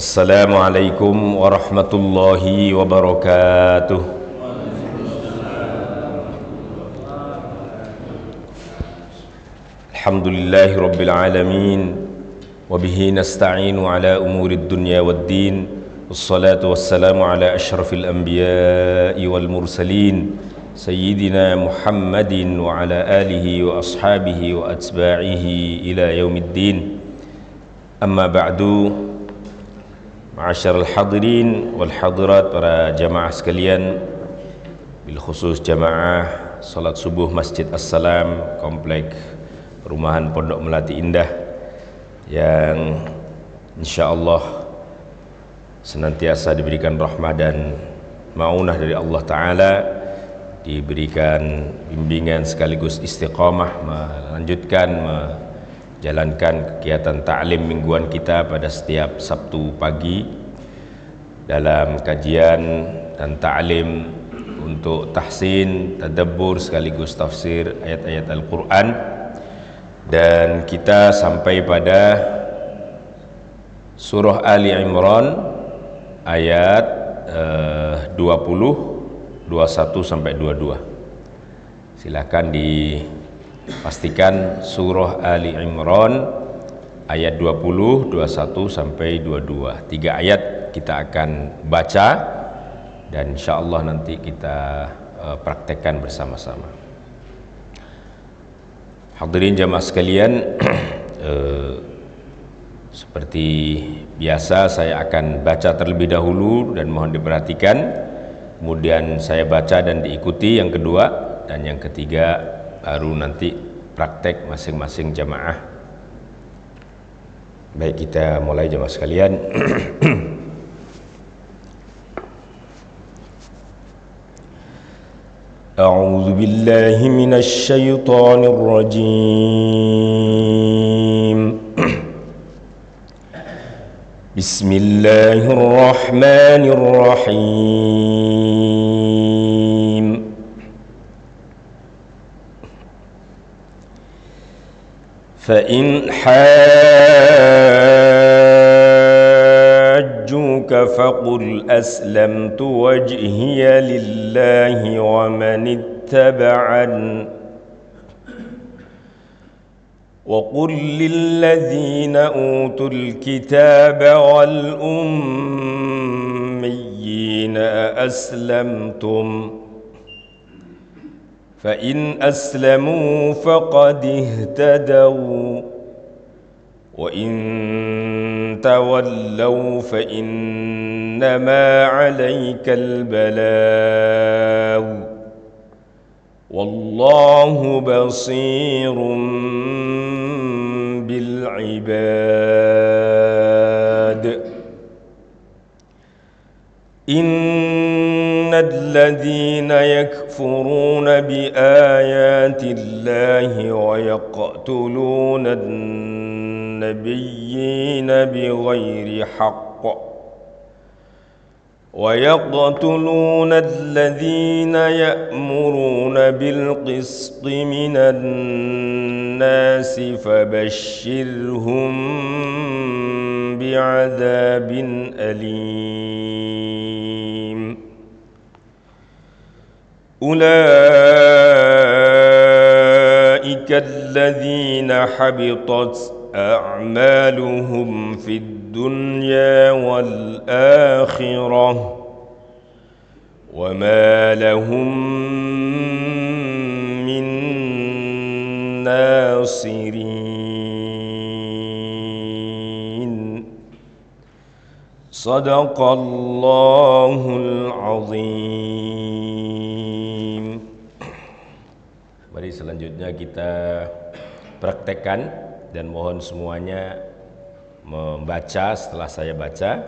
Assalamualaikum warahmatullahi wabarakatuh. Alhamdulillahi rabbil alamin, wabihi nasta'inu ala umurid dunya waddin, wassalatu wassalamu ala ashrafil anbiya'i wal mursalin, sayyidina Muhammadin wa ala alihi wa ashabihi wa atba'ihi ila yaumiddin. Amma ba'du. Ma'asyiral hadirin wal hadirat, para jamaah sekalian, bil khusus jamaah salat subuh Masjid As-Salam Komplek Perumahan Pondok Melati Indah, yang insyaallah senantiasa diberikan rahmah dan maunah dari Allah Ta'ala, diberikan bimbingan sekaligus istiqamah melanjutkan jalankan kegiatan ta'lim mingguan kita pada setiap Sabtu pagi dalam kajian dan ta'lim untuk tahsin, tadabbur sekaligus tafsir ayat-ayat Al-Quran. Dan kita sampai pada surah Ali Imran ayat 20, 21 sampai 22. Silakan pastikan surah Ali Imran ayat 20, 21 sampai 22. 3 ayat kita akan baca dan insyaallah nanti kita praktekkan bersama-sama. Hadirin jamaah sekalian, seperti biasa saya akan baca terlebih dahulu dan mohon diperhatikan. Kemudian saya baca dan diikuti yang kedua, dan yang ketiga baru nanti praktek masing-masing jamaah. Baik, kita mulai jamaah sekalian. A'udzu billahi minasy syaithanir rajim. Bismillahirrahmanirrahim. فإن حاجوك فقل أسلمت وجهي لله ومن اتبعني وقل للذين أوتوا الكتاب والأميين أأسلمتم فإن أسلموا فقد اهتدوا وإن تولوا فإنما عليك البلاغ والله بصير بالعباد. إن الذين يكفرون بآيات الله ويقتلون النبيين بغير حق ويقتلون الذين يأمرون بالقسط من الناس فبشرهم بعذاب أليم. أولئك الذين حبطت أعمالهم في الدنيا والآخرة وما لهم من ناصرين. صدق الله العظيم. Mari selanjutnya kita praktekkan dan mohon semuanya membaca setelah saya baca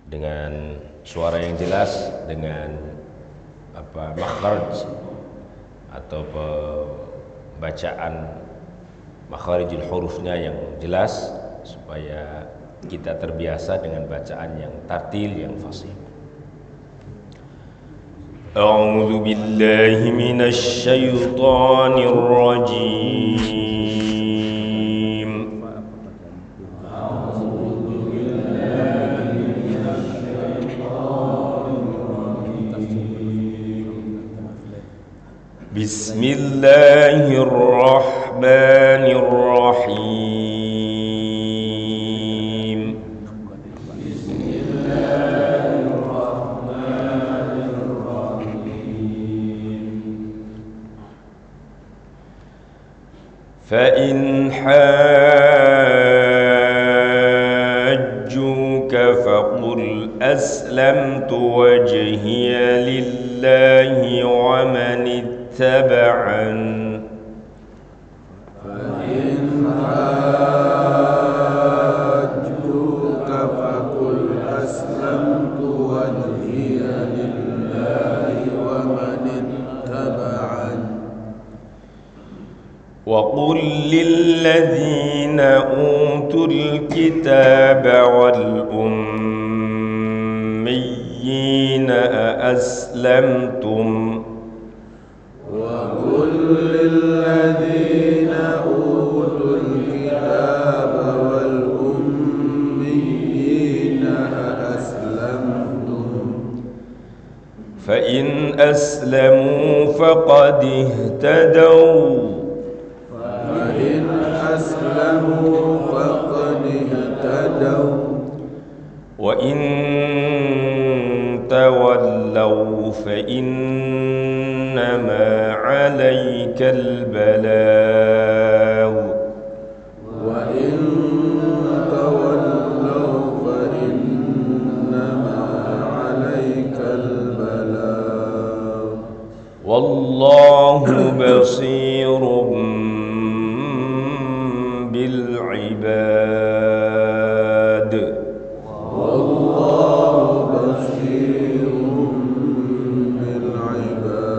dengan suara yang jelas, dengan makhraj atau bacaan makharijul hurufnya yang jelas, supaya kita terbiasa dengan bacaan yang tartil, yang fasih. A'udzu billahi minasy syaithanir rajim. A'udzu بسم الله الرحمن الرحيم بسم الله الرحمن الرحيم فإن حاجوك فقل أسلمت وجهي لله ومن اتبعني فإن حاجوك فقل أسلمت وجهي لله ومن اتبعني وقل للذين أوتوا الكتاب والأميين أأسلمتم وقل للذين أوتوا الكتاب والأميين أأسلمتم فإن أسلموا فقد اهتدوا فإن أسلموا فقد اهتدوا وإن تولوا فإنما عليك البلاغ وإن تولوا فإنما عليك البلاغ والله بصير بالعباد والله بصير بالعباد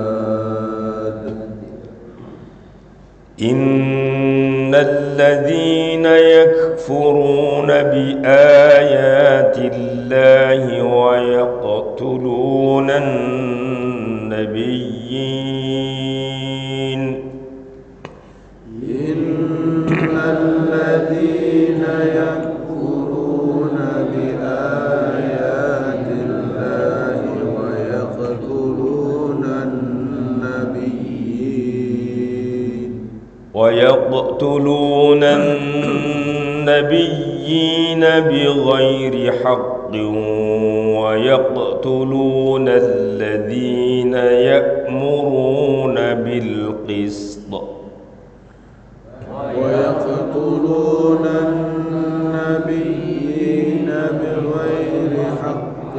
إن الذين يكفرون بآيات الله ويقتلون النبيين الذين يكفرون بآيات الله ويقتلون النبيين بغير حق ويقتلون الذين يأمرون بالقسط ويقتلون النبيين بغير حق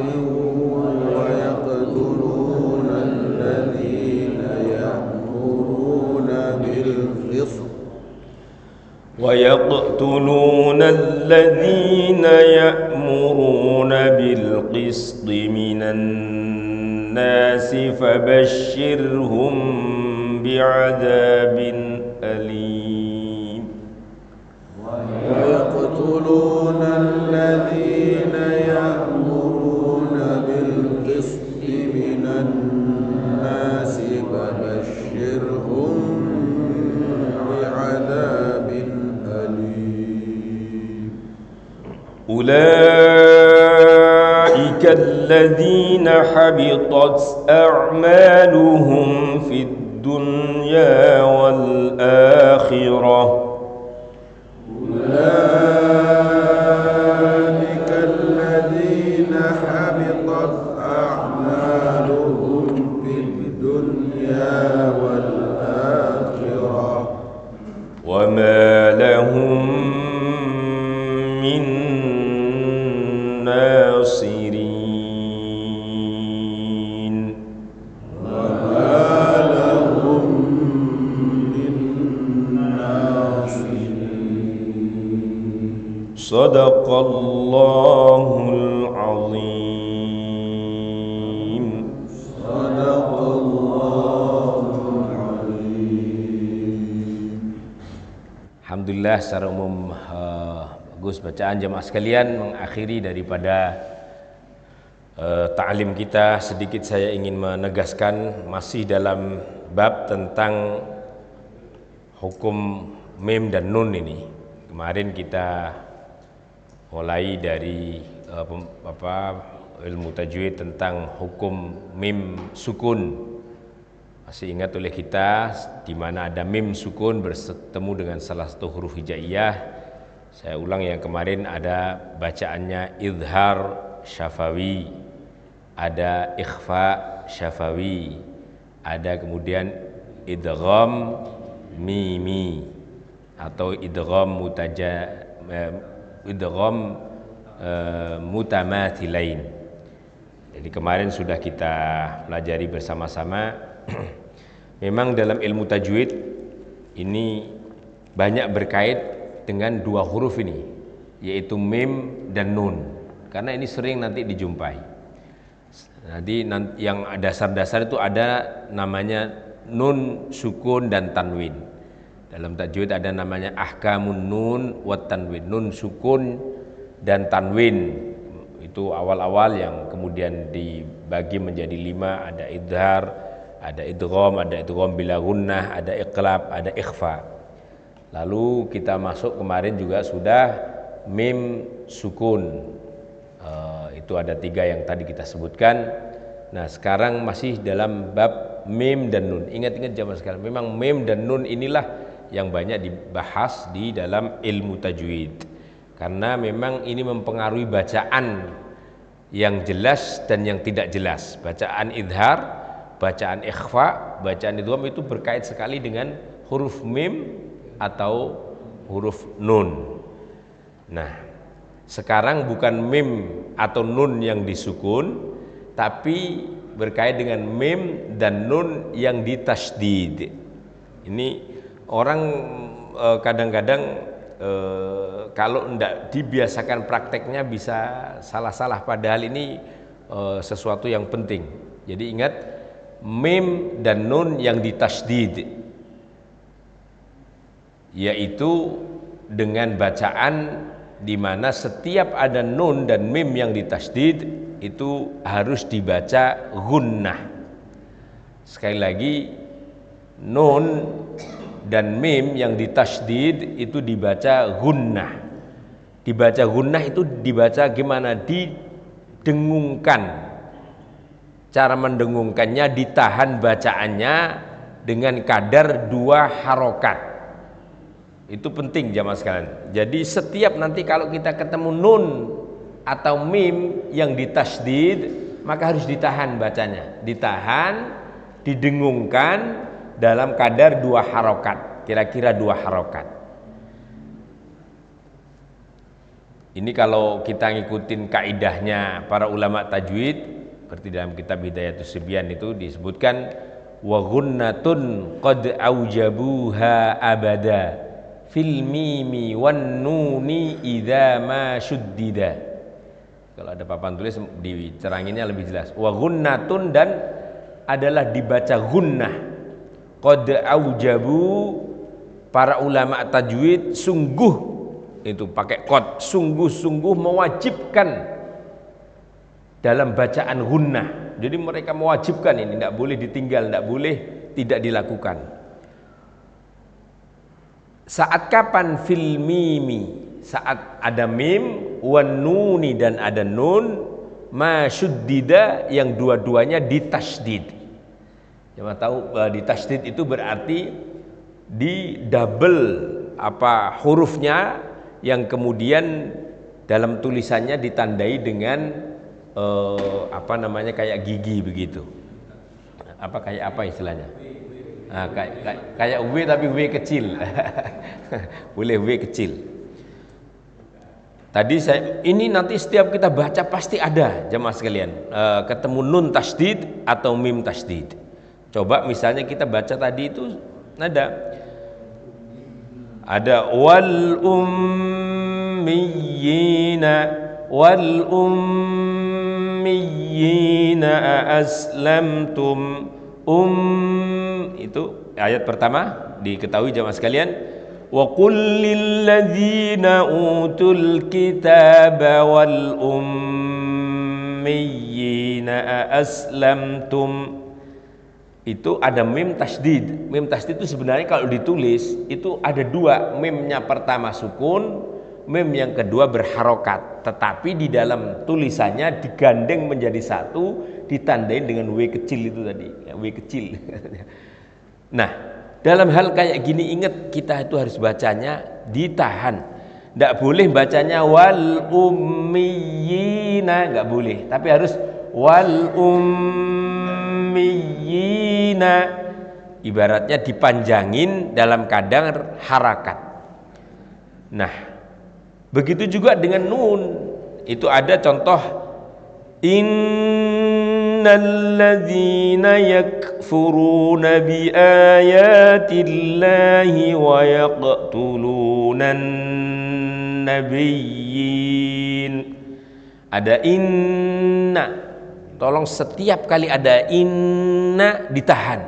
ويقتلون الذين يأمرون بالقسط ويقتلون الذين يأمرون بالقسط من الناس فبشرهم بعذاب أليم ويقتلون الذين يأمرون بالقسط من الناس فبشرهم بعذاب أليم أولئك الذين حبطت أعمالهم في الدنيا والآخرة أولئك الذين حبطت أعمالهم في الدنيا والآخرة وما لهم من ناصرين وما لهم من ناصرين صدق الله العظيم صدق الله العظيم. Alhamdulillah secara umum bagus bacaan jemaah sekalian mengakhiri daripada ta'lim kita. Sedikit saya ingin menegaskan masih dalam bab tentang hukum mim dan nun ini. Kemarin kita mulai dari ilmu tajwid tentang hukum mim sukun Masih ingat oleh kita di mana ada mim sukun bertemu dengan salah satu huruf hijaiyah. Saya ulang yang kemarin, ada bacaannya idhar syafawi, ada ikhfa syafawi, ada kemudian idgham mimi atau idgham mutamathilain. Jadi kemarin sudah kita pelajari bersama-sama. Memang dalam ilmu tajwid ini banyak berkait dengan dua huruf ini, yaitu mim dan nun, karena ini sering nanti dijumpai. Nanti yang dasar-dasar itu ada namanya nun, sukun, dan tanwin. Dalam tajwid ada namanya ahkamun nun wat tanwin, nun, sukun, dan tanwin. Itu awal-awal yang kemudian dibagi menjadi 5, ada idhar, ada idgham bila gunnah, ada iqlab, ada ikhfa. Lalu kita masuk kemarin juga sudah mim sukun. Itu ada 3 yang tadi kita sebutkan. Nah, sekarang masih dalam bab mim dan nun. Ingat-ingat zaman sekarang, memang mim dan nun inilah yang banyak dibahas di dalam ilmu tajwid, karena memang ini mempengaruhi bacaan yang jelas dan yang tidak jelas. Bacaan idhar, bacaan ikhfa, bacaan idgham itu berkait sekali dengan huruf mim atau huruf nun. Nah, sekarang bukan mim atau nun yang disukun, tapi berkait dengan mim dan nun yang ditasydid. Ini orang kadang-kadang kalau tidak dibiasakan prakteknya bisa salah-salah, padahal ini sesuatu yang penting. Jadi ingat, mim dan nun yang ditasydid, yaitu dengan bacaan di mana setiap ada nun dan mim yang ditasydid itu harus dibaca gunnah. Sekali lagi, nun dan mim yang ditasydid itu dibaca gunnah. Dibaca gunnah itu dibaca gimana? Didengungkan. Cara mendengungkannya, ditahan bacaannya dengan kadar 2 harokat. Itu penting jamaah sekalian. Jadi setiap nanti kalau kita ketemu nun atau mim yang ditasydid, maka harus ditahan bacanya. Ditahan, didengungkan dalam kadar 2 harokat, kira-kira 2 harokat. Ini kalau kita ngikutin kaidahnya para ulama tajwid, seperti dalam kitab Hidayatus Sibyan itu disebutkan, wa gunnatun qad aujabuha abada fil mimi wan nuni idza ma syuddida. Kalau ada papan tulis diceranginnya lebih jelas. Wa gunnatun, dan adalah dibaca gunnah. Qad aujabu, para ulama tajwid sungguh, itu pakai qad, sungguh-sungguh mewajibkan dalam bacaan gunnah. Jadi mereka mewajibkan ini, tidak boleh ditinggal, tidak boleh tidak dilakukan. Saat kapan? Fil mimi, saat ada mim, wan nuni, dan ada nun, ma syuddida, yang dua-duanya ditasydid. Cuma tahu ditasydid itu berarti di double hurufnya, yang kemudian dalam tulisannya ditandai dengan kayak gigi begitu. Kayak apa istilahnya? Kayak W tapi W kecil. Boleh W kecil. Tadi ini nanti setiap kita baca pasti ada jemaah sekalian, ketemu nun tasydid atau mim tasydid. Coba misalnya kita baca tadi itu ada wal ummiyina aslamtum. Itu ayat pertama, diketahui jemaah sekalian. Wa qul lil ladzina utul kitaba wal ummiyina aslamtum. Itu ada mim tasydid. Mim tasydid itu sebenarnya kalau ditulis itu ada 2, mimnya pertama sukun, mim yang kedua berharokat, tetapi di dalam tulisannya digandeng menjadi satu, ditandain dengan W kecil itu tadi, W kecil. Nah, dalam hal kayak gini ingat kita itu harus bacanya ditahan. Tidak boleh bacanya wal ummiyina, nggak boleh, tapi harus wal ummiyina, ibaratnya dipanjangin dalam kadar harakat. Nah, begitu juga dengan nun, itu ada contoh innalladzina yakfuruna biayatillahi wa yaqtulunan nabiyyin. Ada inna, tolong setiap kali ada inna ditahan,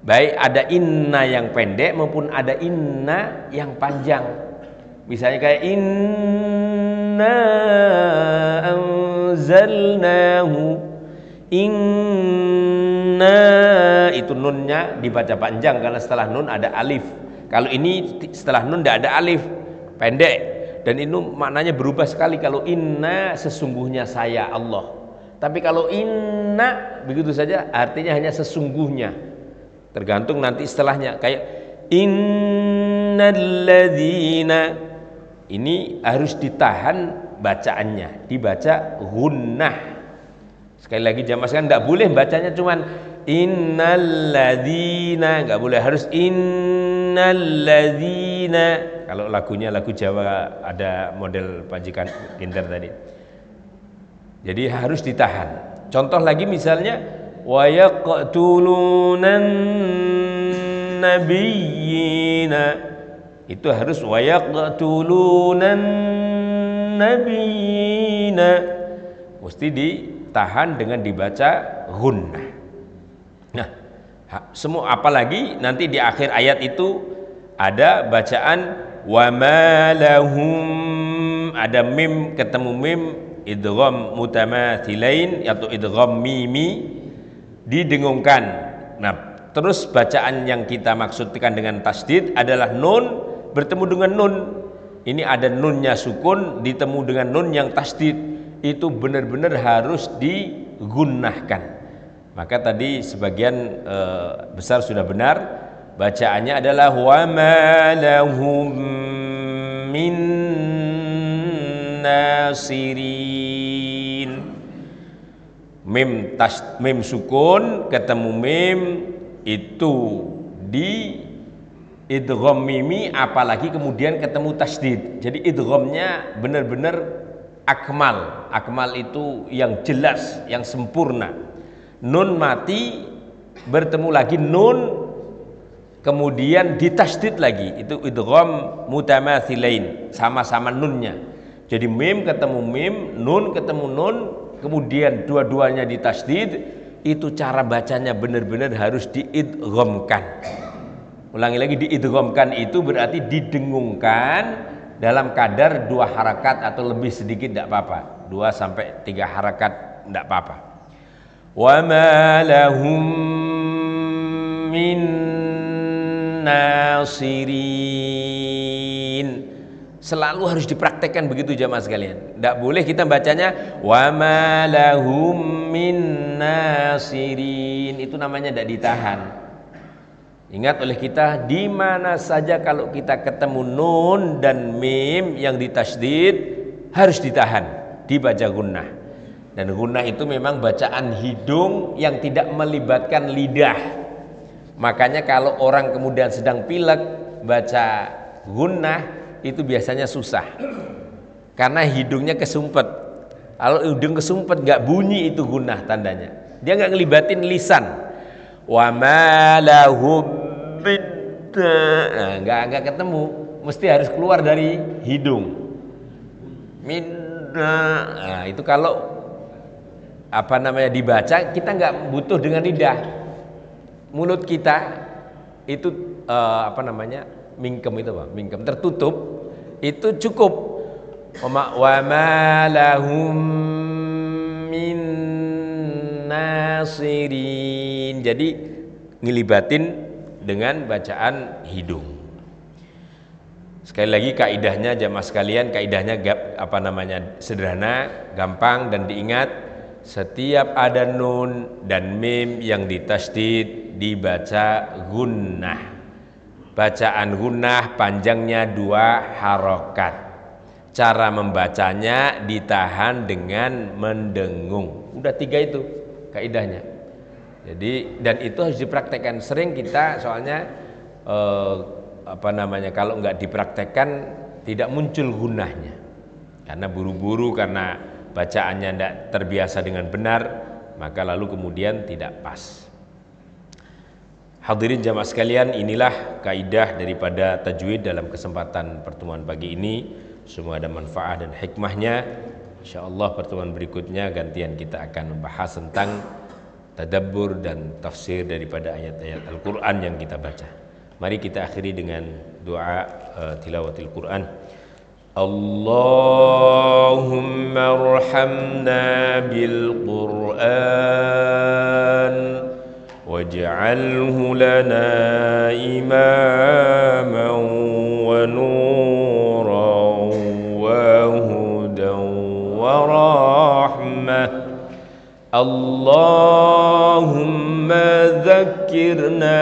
baik ada inna yang pendek maupun ada inna yang panjang. Misalnya kayak inna anzalnahu, inna itu nunnya dibaca panjang karena setelah nun ada alif. Kalau ini setelah nun tidak ada alif, pendek, dan itu maknanya berubah sekali. Kalau inna sesungguhnya saya Allah, tapi kalau inna begitu saja artinya hanya sesungguhnya, tergantung nanti setelahnya. Kayak innalladzina, ini harus ditahan bacaannya, dibaca gunnah. Sekali lagi jamaah sekalian, tidak boleh bacanya cuman innalladzina, nggak boleh, harus innalladzina. Kalau lagunya lagu Jawa ada model Pajikan Kinder tadi, jadi harus ditahan. Contoh lagi misalnya wa yaqtulunan nabiyyina, itu harus wa yaqtulunan nabiyina, mesti ditahan dengan dibaca gunnah. Nah, semua apalagi nanti di akhir ayat itu ada bacaan wa ma lahum, ada mim ketemu mim, idgham mutamathilain atau idgham mimi, didengungkan. Nah, terus bacaan yang kita maksudkan dengan tasdid adalah nun bertemu dengan nun. Ini ada nunnya sukun ditemu dengan nun yang tasdid, itu benar-benar harus digunnahkan. Maka tadi sebagian besar sudah benar, bacaannya adalah wa ma lahum min nasirin. Mim sukun ketemu mim itu di idgham mimi, apalagi kemudian ketemu tasdid. Jadi idghamnya benar-benar akmal. Akmal itu yang jelas, yang sempurna. Nun mati bertemu lagi nun, kemudian ditasdid lagi, itu idgham mutamathilain, sama-sama nunnya. Jadi mim ketemu mim, nun ketemu nun, kemudian dua-duanya ditasdid. Itu cara bacanya benar-benar harus diidghamkan. Ulangi lagi, diidghamkan itu berarti didengungkan dalam kadar 2 harakat atau lebih sedikit tidak apa-apa, 2 sampai 3 harakat tidak apa-apa. Wa ma lahum min nasirin, selalu harus dipraktekkan begitu jamaah sekalian. Tidak boleh kita bacanya wa ma lahum min nasirin, itu namanya tidak ditahan. Ingat oleh kita, di mana saja kalau kita ketemu nun dan mim yang ditasdid harus ditahan, dibaca gunnah. Dan gunnah itu memang bacaan hidung yang tidak melibatkan lidah. Makanya kalau orang kemudian sedang pilek baca gunnah itu biasanya susah, karena hidungnya kesumpet. Kalau hidung kesumpet nggak bunyi, itu gunnah tandanya. Dia nggak ngelibatin lisan. Wa ma lahum bidda, nggak ketemu, mesti harus keluar dari hidung. Midda, nah, itu kalau dibaca kita nggak butuh dengan lidah. Mulut kita itu mingkem itu apa? Mingkem tertutup, itu cukup. Wa ma lahum min nasirin. Jadi ngelibatin dengan bacaan hidung. Sekali lagi kaidahnya jamaah sekalian, kaidahnya sederhana, gampang dan diingat. Setiap ada nun dan mim yang ditasydid dibaca gunnah. Bacaan gunnah panjangnya 2 harokat. Cara membacanya ditahan dengan mendengung. Udah 3 itu kaidahnya. Jadi dan itu harus dipraktekkan. Sering kita soalnya kalau nggak dipraktekkan tidak muncul gunahnya karena buru-buru, karena bacaannya tidak terbiasa dengan benar, maka lalu kemudian tidak pas. Hadirin jamaah sekalian, inilah kaidah daripada tajwid dalam kesempatan pertemuan pagi ini. Semua ada manfaat dan hikmahnya. Insyaallah pertemuan berikutnya gantian kita akan membahas tentang tadabbur dan tafsir daripada ayat-ayat Al-Quran yang kita baca. Mari kita akhiri dengan doa tilawatil Quran. Allahumma arhamna bil Quran waj'alhu lana imaman wa nuran wa hudan wa rahmah. Allahumma dhakkirna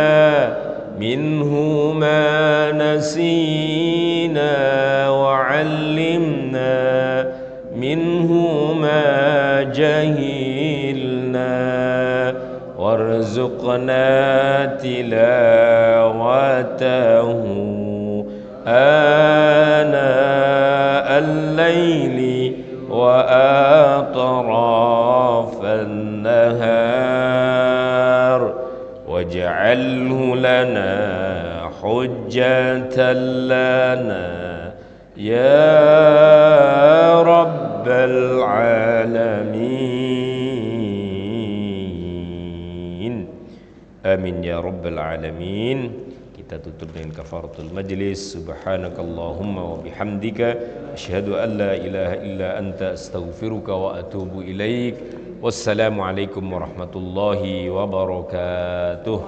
منه ما نسينا وعلمنا منه ما جهلنا وارزقنا تلاوته آناء الليل وأطراف النهار واجعله لنا حجة لنا يا رب العالمين. Amin ya rabbal alamin. Kita tutup dengan kafaratul majlis. Subhanakallahumma wa bihamdika asyhadu an la ilaha illa anta astaghfiruka wa atubu ilaik. Wassalamualaikum warahmatullahi wabarakatuh.